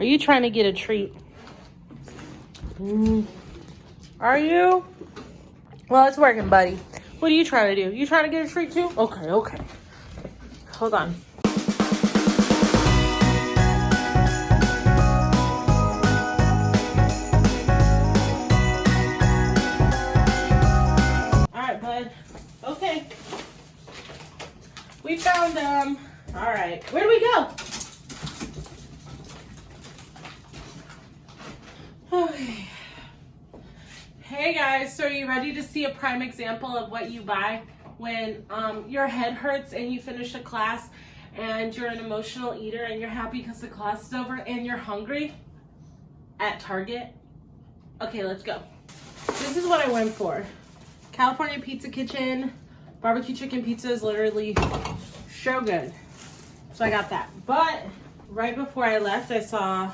Are you trying to get a treat? Are you? Well, it's working, buddy. What are you trying to do? You trying to get a treat too? Okay, okay. Hold on. All right, bud. Okay. We found all right. Where do we go? Okay. Hey guys, so are you ready to see a prime example of what you buy when your head hurts and you finish a class and you're an emotional eater and you're happy because the class is over and you're hungry at Target? Okay, let's go. This is what I went for. California Pizza Kitchen barbecue chicken pizza is literally so good. So I got that. But right before I left, I saw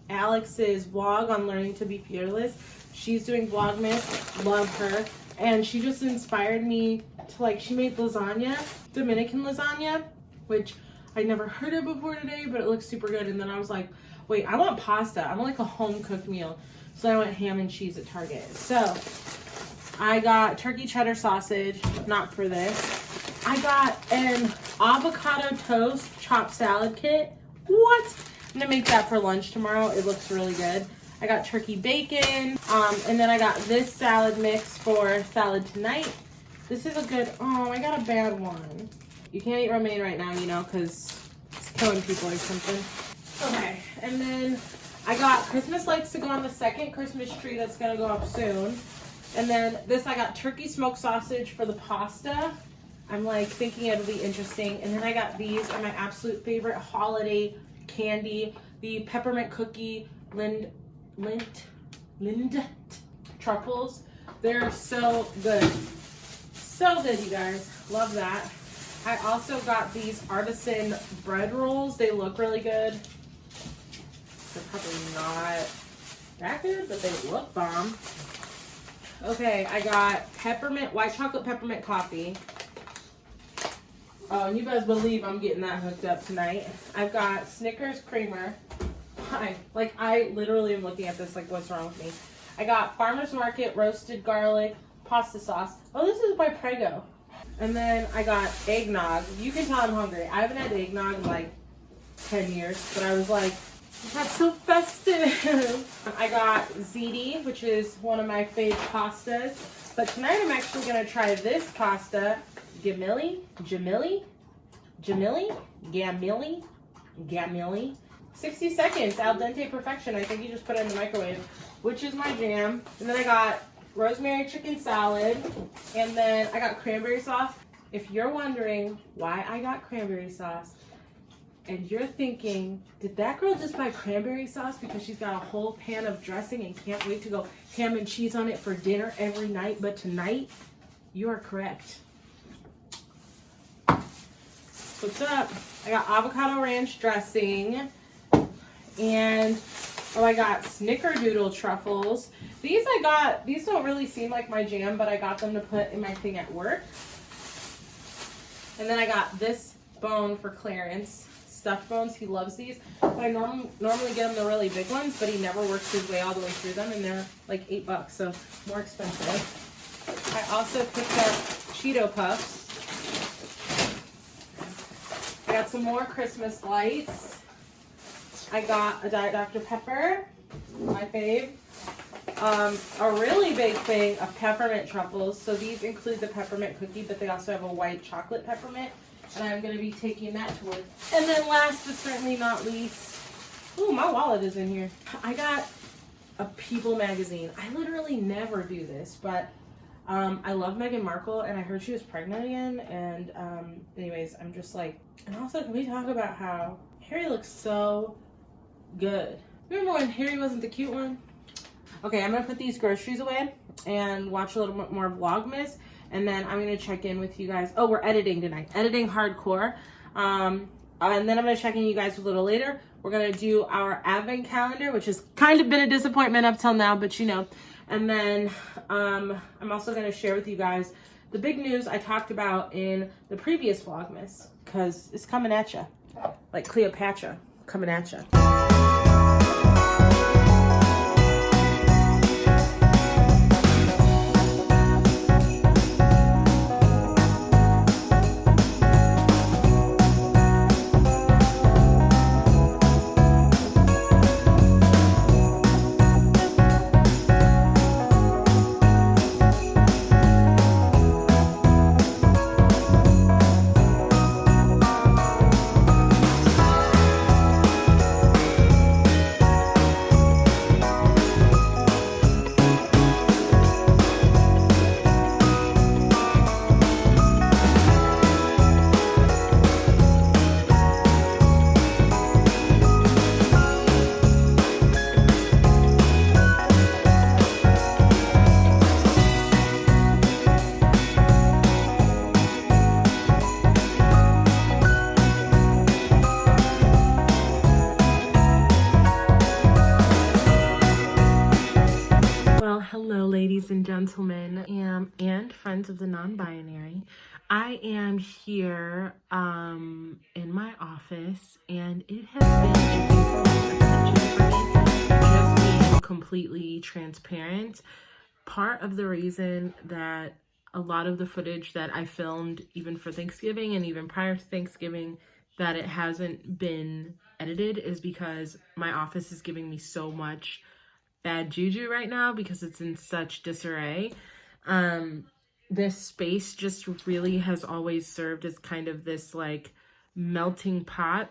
Alex's vlog on learning to be fearless. She's doing Vlogmas, love her. And she just inspired me to, like, she made lasagna, Dominican lasagna, which I'd never heard of before today, but it looks super good. And then I was like, wait, I want pasta. I want like a home cooked meal. So I went ham and cheese at Target. So I got turkey cheddar sausage, not for this. I got an avocado toast chopped salad kit. What? I'm gonna make that for lunch tomorrow. It looks really good. I got turkey bacon, and then I got this salad mix for salad tonight. This is a good, oh, I got a bad one. You can't eat romaine right now, you know, because it's killing people or something. Okay, and then I got Christmas lights to go on the second Christmas tree that's gonna go up soon. And then this, I got turkey smoked sausage for the pasta. I'm like thinking it'll be interesting. And then I got these are my absolute favorite holiday candy, the peppermint cookie Lind truffles. They're so good. So good, you guys. Love that. I also got these artisan bread rolls. They look really good. They're probably not that good, but they look bomb. Okay, I got white chocolate peppermint coffee. Oh, and you guys believe I'm getting that hooked up tonight. I've got Snickers creamer. I literally am looking at this like, what's wrong with me? I got Farmer's Market roasted garlic pasta sauce. Oh, this is by Prego. And then I got eggnog. You can tell I'm hungry. I haven't had eggnog in like 10 years, but I was like, that's so festive. I got ziti, which is one of my fave pastas. But tonight I'm actually going to try this pasta, Gamilli. 60 seconds, al dente perfection. I think you just put it in the microwave, which is my jam. And then I got rosemary chicken salad. And then I got cranberry sauce. If you're wondering why I got cranberry sauce, and you're thinking, did that girl just buy cranberry sauce because she's got a whole pan of dressing and can't wait to go ham and cheese on it for dinner every night? But tonight, you are correct. What's up? I got avocado ranch dressing. And, oh, I got snickerdoodle truffles. These don't really seem like my jam, but I got them to put in my thing at work. And then I got this bone for Clarence. Stuffed bones, he loves these. But I normally get him the really big ones, but he never works his way all the way through them, and they're like $8, so more expensive. I also picked up Cheeto Puffs. I got some more Christmas lights. I got a Diet Dr. Pepper, my fave. A really big thing of peppermint truffles. So these include the peppermint cookie, but they also have a white chocolate peppermint. And I'm going to be taking that to work. And then last but certainly not least, ooh, my wallet is in here. I got a People magazine. I literally never do this, but I love Meghan Markle, and I heard she was pregnant again. And anyways, I'm just like, and also, can we talk about how Harry looks so good? Remember when Harry wasn't the cute one? Okay, I'm going to put these groceries away and watch a little bit more Vlogmas. And then I'm going to check in with you guys. Oh, we're editing tonight. Editing hardcore. And then I'm going to check in with you guys a little later. We're going to do our advent calendar, which has kind of been a disappointment up till now, but you know. And then I'm also going to share with you guys the big news I talked about in the previous Vlogmas. Because it's coming at you. Like Cleopatra coming at you. gentlemen, and friends of the non-binary. I am here in my office, and it has been attention for me, just being completely transparent. Part of the reason that a lot of the footage that I filmed, even for Thanksgiving and even prior to Thanksgiving, that it hasn't been edited is because my office is giving me so much bad juju right now because it's in such disarray. This space just really has always served as kind of this like melting pot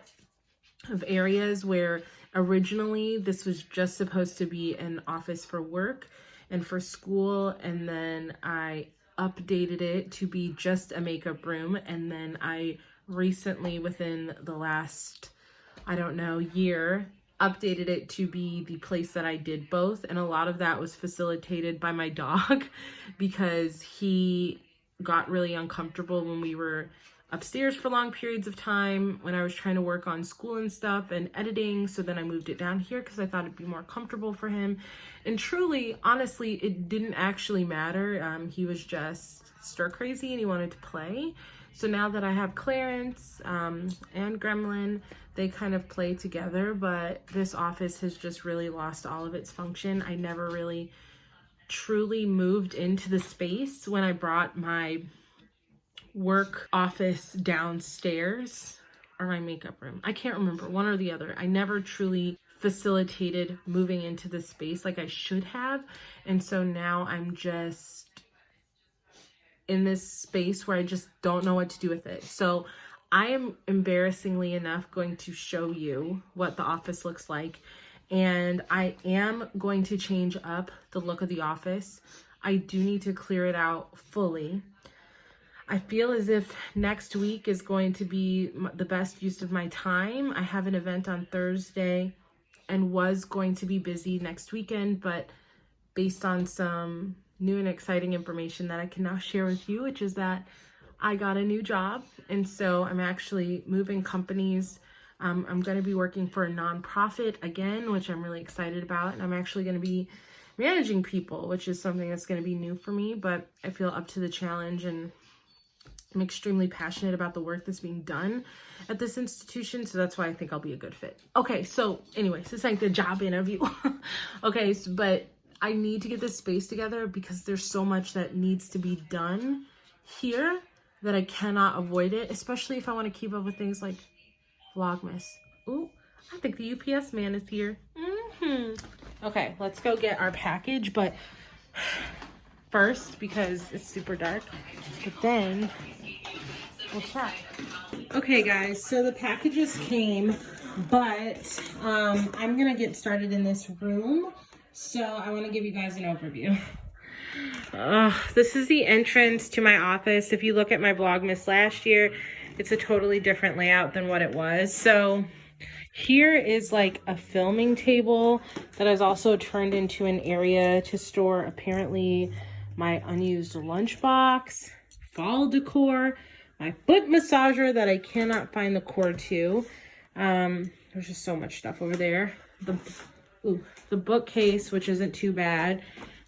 of areas where originally this was just supposed to be an office for work and for school, and then I updated it to be just a makeup room, and then I recently, within the last, I don't know, year, updated it to be the place that I did both. And a lot of that was facilitated by my dog because he got really uncomfortable when we were upstairs for long periods of time when I was trying to work on school and stuff and editing. So then I moved it down here because I thought it'd be more comfortable for him. And truly, honestly, it didn't actually matter. He was just stir crazy and he wanted to play. So now that I have Clarence and Gremlin, they kind of play together, but this office has just really lost all of its function. I never really truly moved into the space when I brought my work office downstairs, or my makeup room. I can't remember, one or the other. I never truly facilitated moving into the space like I should have. And so now I'm just in this space where I just don't know what to do with it. So I am, embarrassingly enough, going to show you what the office looks like. And I am going to change up the look of the office. I do need to clear it out fully. I feel as if next week is going to be the best use of my time. I have an event on Thursday and was going to be busy next weekend, but based on some new and exciting information that I can now share with you, which is that I got a new job. And so I'm actually moving companies. I'm going to be working for a nonprofit again, which I'm really excited about. And I'm actually going to be managing people, which is something that's going to be new for me, but I feel up to the challenge, and I'm extremely passionate about the work that's being done at this institution. So that's why I think I'll be a good fit. Okay. So anyways, this ain't the job interview. Okay. So, but I need to get this space together because there's so much that needs to be done here that I cannot avoid it, especially if I want to keep up with things like Vlogmas. Ooh, I think the UPS man is here. Okay, let's go get our package, but first, because it's super dark, but then we'll try. Okay guys, so the packages came, but I'm gonna get started in this room. So I want to give you guys an overview. This is the entrance to my office. If you look at my Vlogmas last year, it's a totally different layout than what it was. So here is like a filming table that is also turned into an area to store apparently my unused lunchbox, fall decor, my foot massager that I cannot find the cord to. There's just so much stuff over there. The bookcase, which isn't too bad,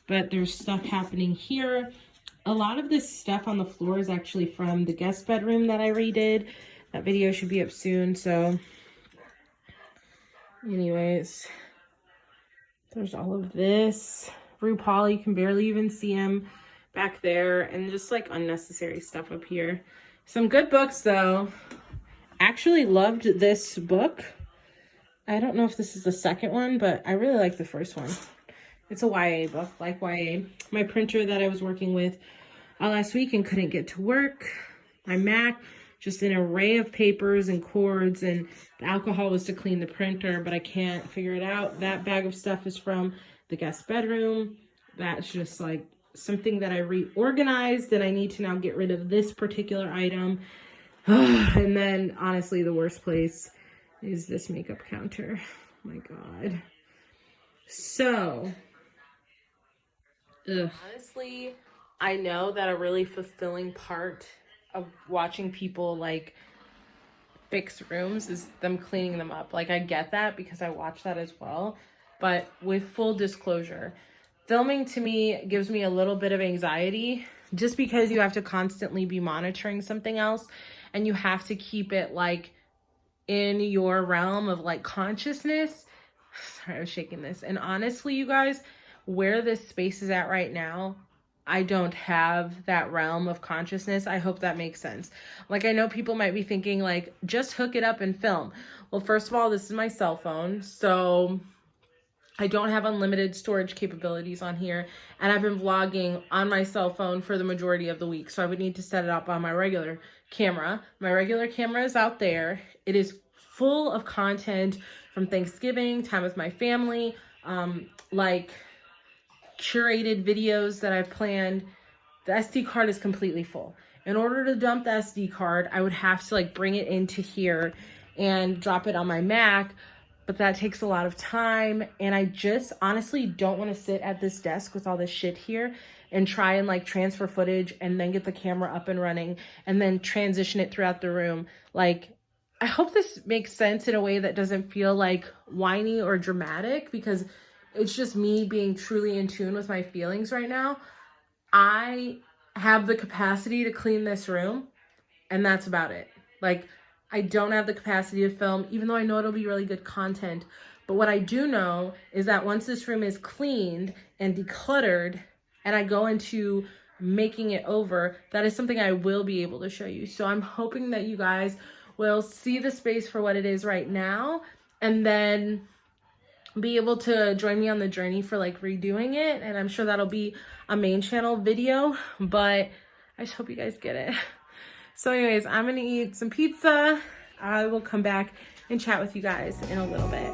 but there's stuff happening here. A lot of this stuff on the floor is actually from the guest bedroom that I redid. That video should be up soon. So anyways, there's all of this. RuPaul, you can barely even see him back there, and just like unnecessary stuff up here. Some good books though. Actually loved this book. I don't know if this is the second one, but I really like the first one. It's a YA book, like YA. My printer that I was working with last week and couldn't get to work. My Mac, just an array of papers and cords, and the alcohol was to clean the printer, but I can't figure it out. That bag of stuff is from the guest bedroom. That's just like something that I reorganized, and I need to now get rid of this particular item. And then honestly, the worst place is this makeup counter. Oh my God. So, honestly, I know that a really fulfilling part of watching people like fix rooms is them cleaning them up. Like I get that because I watch that as well. But with full disclosure, Filming to me gives me a little bit of anxiety just because you have to constantly be monitoring something else and you have to keep it like in your realm of like consciousness. Sorry, I was shaking this. And honestly, you guys, where this space is at right now, I don't have that realm of consciousness. I hope that makes sense. Like, I know people might be thinking like, just hook it up and film. Well, first of all, this is my cell phone, so I don't have unlimited storage capabilities on here, and I've been vlogging on my cell phone for the majority of the week, so I would need to set it up on my regular camera. My regular camera is out there. It is full of content from Thanksgiving, time with my family, like curated videos that I've planned. The SD card is completely full. In order to dump the SD card, I would have to like bring it into here and drop it on my Mac, but that takes a lot of time, and I just honestly don't want to sit at this desk with all this shit here and try and like transfer footage and then get the camera up and running and then transition it throughout the room. Like, I hope this makes sense in a way that doesn't feel like whiny or dramatic, because it's just me being truly in tune with my feelings right now. I have the capacity to clean this room, and that's about it. Like, I don't have the capacity to film, even though I know it'll be really good content. But what I do know is that once this room is cleaned and decluttered, and I go into making it over, that is something I will be able to show you. So I'm hoping that you guys will see the space for what it is right now, and then be able to join me on the journey for like redoing it. And I'm sure that'll be a main channel video, but I just hope you guys get it. So anyways, I'm gonna eat some pizza. I will come back and chat with you guys in a little bit.